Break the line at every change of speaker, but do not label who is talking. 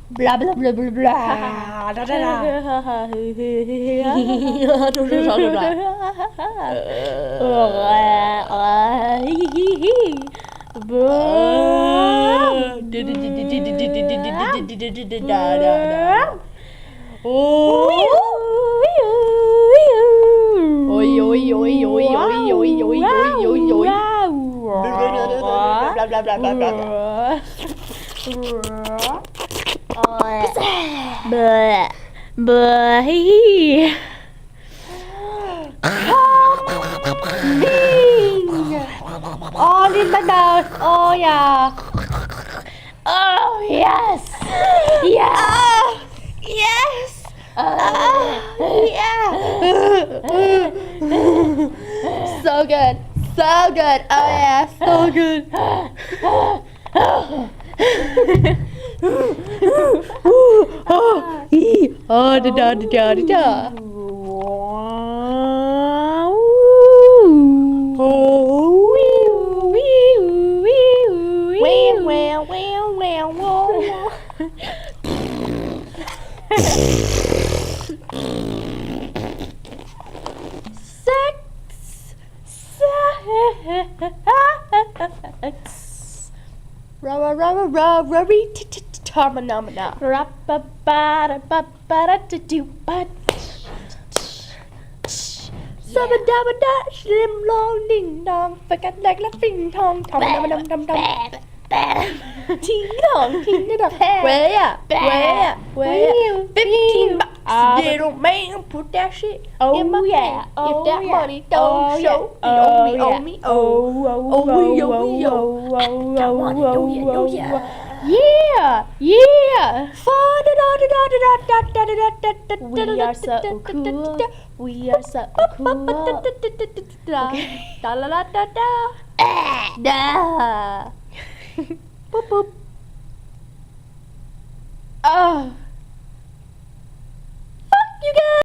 blah blah blah blah blah. Da, da, da. Oi, oi, oi, oi, oi, oi, oi, oi, oi, oi. Blah blah blah blah blah blah. Bleh. Bleh. Oh, lên bắt đầu. Oh yeah. Oh yes. Yeah. Yes. Yeah. So good. So good. Oh yeah. So good. Oh, da da da da da. Sex. Rubber, rubber, rubber, terminomina. Sabadabada, slim long ding dong, forget like laughing tong, tom dum dum dum dum. Ting dong, ting dong. Where ya? Where? Where? 15 bucks. Little man, put that shit in my hand. If that money don't show, you owe me. That money don't owe ya. Yeah, yeah. We are so cool. We are so cool. Okay. Da la la da da. Da. Boop boop. Oh.